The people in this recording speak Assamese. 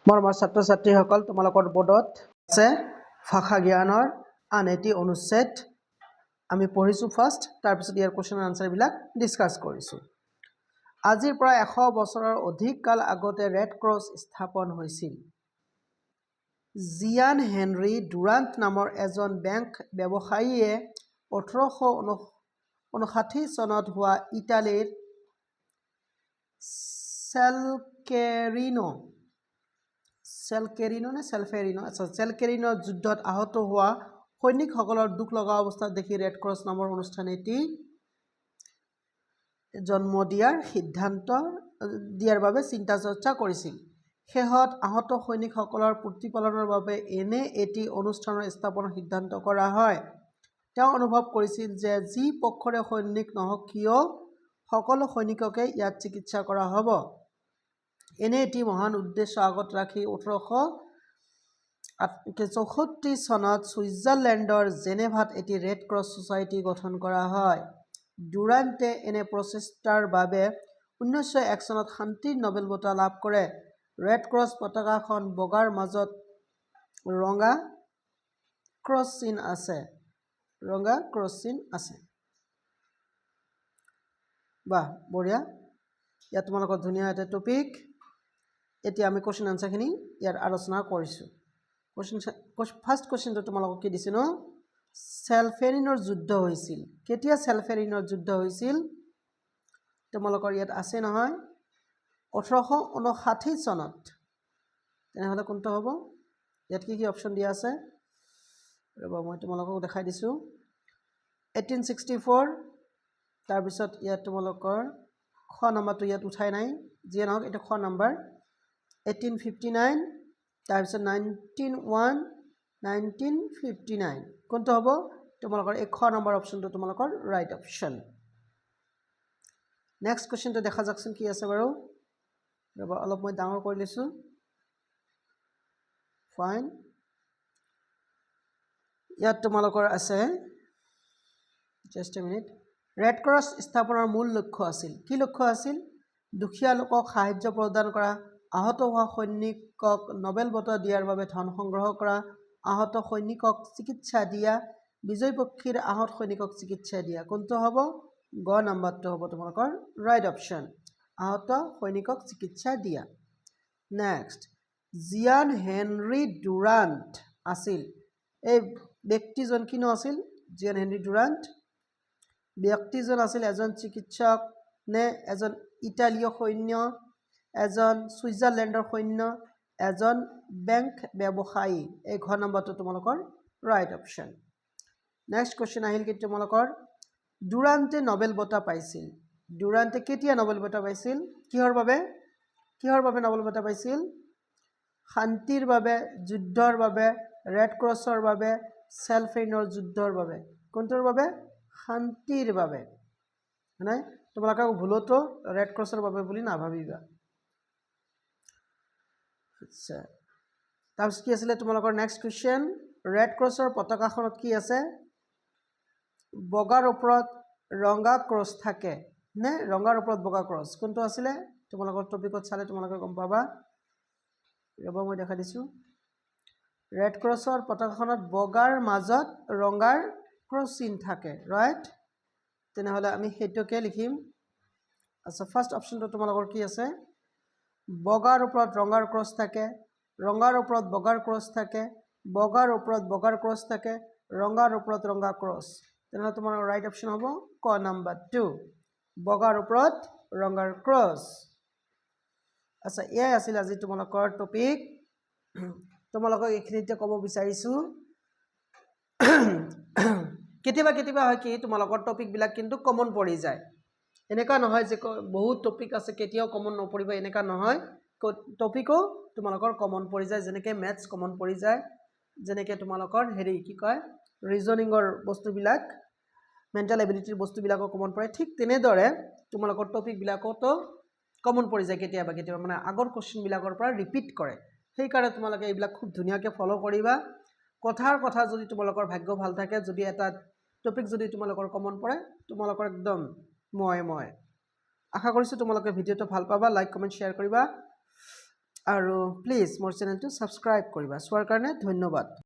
মৰমৰ ছাত্ৰ ছাত্ৰীসকল তোমালোকৰ বোৰ্ডত আছে ভাষা জ্ঞানৰ আন এটি অনুচ্ছেদ আমি পঢ়িছো ফাৰ্ষ্ট তাৰপিছত ইয়াৰ কোৱেশ্চন আনসাৰ বিলাক ডিসকাস কৰিছো আজিৰ পৰা 100 বছৰৰ অধিক কাল আগতে ৰেড ক্ৰছ স্থাপন হৈছিল জিয়ান হেনৰি ডুৰান্ট নামৰ এজন বেংক ব্যৱসায়ীয়ে 1859 চনত হোৱা ইটালীৰ সেলকেৰিনো যুদ্ধত আহত হোৱা সৈনিকসকলৰ দুখ লগা অৱস্থাত দেখি ৰেড ক্ৰছ নামৰ অনুষ্ঠান এটি জন্ম দিয়াৰ বাবে চিন্তা চৰ্চা কৰিছিল শেহত আহত সৈনিকসকলৰ প্ৰতিপালনৰ বাবে এনে এটি অনুষ্ঠানৰ স্থাপনৰ সিদ্ধান্ত কৰা হয় তেওঁ অনুভৱ কৰিছিল যে যি পক্ষৰে সৈনিক নহওক কিয় সকলো সৈনিককে ইয়াত চিকিৎসা কৰা হ'ব এনে এটি মহান উদ্দেশ্য আগত ৰাখি 1864 চনত সুইজাৰলেণ্ডৰ জেনেভাত এটি ৰেড ক্ৰছ সোসাইটি গঠন কৰা হয় ডুৰান্টে এনে প্ৰচেষ্টাৰ বাবে 1901 চনত শান্তিৰ নোবেল বঁটা লাভ কৰে ৰেড ক্ৰছ পতাকাখন বগাৰ মাজত ৰঙা ক্ৰছ চিন আছে বাহ বঢ়িয়া ইয়াত তোমালোকৰ ধুনীয়া এটা টপিক এতিয়া আমি কোৱেশ্চন আনসাৰ খিনি ইয়াৰ আলোচনা কৰিছো ফাৰ্স্ট কোৱেশ্চনটো তোমালোকক কি দিছে ন সেলফেৰিনৰ যুদ্ধ হৈছিল কেতিয়া সেলফেৰিনৰ যুদ্ধ হৈছিল তোমালোকৰ ইয়াত আছে নহয় 1859 চনত তেনেহলে কোনটো হ'ব ইয়াত কি অপচন দিয়া আছে ৰবা মই তোমালোকক দেখাই দিছো 1864 তাৰ পিছত ইয়াত তোমালোকৰ খ নম্বৰটো ইয়াত উঠাই নাই যে নহক এটা খ নম্বৰ 1859 তাৰ পিছত 1959 কোনটো হ'ব তোমালোকৰ এই খ নম্বৰ অপচনটো তোমালোকৰ ৰাইট অপচন নেক্সট কোৱেশ্চনটো দেখা যাকচোন কি আছে বাৰু ৰবা অলপ মই ডাঙৰ কৰি লৈছো ফাইন ইয়াত তোমালোকৰ আছে just a minute red cross স্থাপনৰ মূল লক্ষ্য আছিল কি লক্ষ্য আছিল দুখীয়া লোকক সাহায্য প্ৰদান কৰা আহত হোৱা সৈনিকক নোবেল বঁটা দিয়াৰ বাবে ধন সংগ্ৰহ কৰা আহত সৈনিকক চিকিৎসা দিয়া বিজয় পক্ষীৰ আহত সৈনিকক চিকিৎসা দিয়া কোনটো হ'ব গ নম্বৰটো হ'ব তোমালোকৰ ৰাইট অপচন আহত সৈনিকক চিকিৎসা দিয়া নেক্সট জিয়ান হেনৰি ডুৰান্ট আছিল এই ব্যক্তিজন কিনো আছিল জিয়ান হেনৰি ডুৰান্ট ব্যক্তিজন আছিল এজন চিকিৎসক নে এজন ইটালীয় সৈন্য এজন সুইজাৰলেণ্ডৰ সৈন্য এজন বেংক ব্যৱসায়ী এই ঘ নম্বৰটো তোমালোকৰ ৰাইট অপচন নেক্সট কোৱেশ্চন আহিল কি তোমালোকৰ ডুৰান্টে নোবেল বঁটা পাইছিল ডুৰান্টে কেতিয়া নোবেল বঁটা পাইছিল কিহৰ বাবে নোবেল বঁটা পাইছিল শান্তিৰ বাবে যুদ্ধৰ বাবে ৰেড ক্ৰছৰ বাবে সেলফেৰিনৰ যুদ্ধৰ বাবে কোনটোৰ বাবে শান্তিৰ বাবে মানে তোমালোকে ভুলতো ৰেড ক্ৰছৰ বাবে বুলি নাভাবিবা আচ্ছা তাৰপিছত কি আছিল তোমালোকৰ নেক্সট কোৱেশ্চন ৰেড ক্ৰছৰ পতাকাখনত কি আছে বগাৰ ওপৰত ৰঙা ক্ৰছ থাকে নে ৰঙাৰ ওপৰত বগা ক্ৰছ কোনটো আছিল তোমালোকৰ টপিকত চালে তোমালোকে গম পাবা ৰবা মই দেখা দিছো ৰেড ক্ৰছৰ পতাকাখনত বগাৰ মাজত ৰঙাৰ ক্ৰছ চিন থাকে ৰাইট তেনেহলে আমি হেতুকে লিখিম আচ্ছা ফাৰ্স্ট অপচনটো তোমালোকৰ কি আছে বগাৰ ওপৰত ৰঙাৰ ক্ৰছ থাকে ৰঙাৰ ওপৰত বগাৰ ক্ৰছ থাকে বগাৰ ওপৰত বগাৰ ক্ৰছ থাকে ৰঙাৰ ওপৰত ৰঙা ক্ৰছ তেনেহলে তোমাৰ ৰাইট অপচন হ'ব ক নম্বৰ 2 বগাৰ ওপৰত ৰঙাৰ ক্ৰছ আচ্ছা এই আছিল আজি তোমালোকৰ টপিক তোমালোকক এইখিনিতে ক'ব বিচাৰিছো কেতিয়াবা হয় কি তোমালোকৰ টপিক বিলাক কিন্তু কমন পৰি যায় এনেকা নহয় যে বহুত টপিক আছে কেতিয়াও কমন নপৰিব এনেকা নহয় টপিকো তোমালোকৰ কমন পৰি যায় যেনেকৈ ম্যাথছ কমন পৰি যায় যেনেকৈ তোমালোকৰ হেৰি কি কয় ৰিজনিংৰ বস্তুবিলাক মেন্টাল এবিলিটিৰ বস্তুবিলাকো কমন পৰে ঠিক তেনেদৰে তোমালোকৰ টপিক বিলাকতো কমন পৰি যায় কেতিয়াবা মানে আগৰ কোৱেশ্চন বিলাকৰ পৰা ৰিপিট কৰে সেই কাৰণে তোমালোকে এইবিলাক খুব ধুনীয়াকৈ ফলো কৰিবা কথা যদি তোমালোকৰ ভাগ্য ভাল থাকে যদি এটা টপিক যদি তোমালোকৰ কমন পৰে তোমালোকৰ একদম মই আশা কৰিছো তোমালোকে ভিডিওটো ভাল পাবা লাইক কমেন্ট শেয়াৰ কৰিবা আৰু প্লিজ মোৰ চেনেলটো ছাবস্ক্ৰাইব কৰিবা চোৱাৰ কাৰণে ধন্যবাদ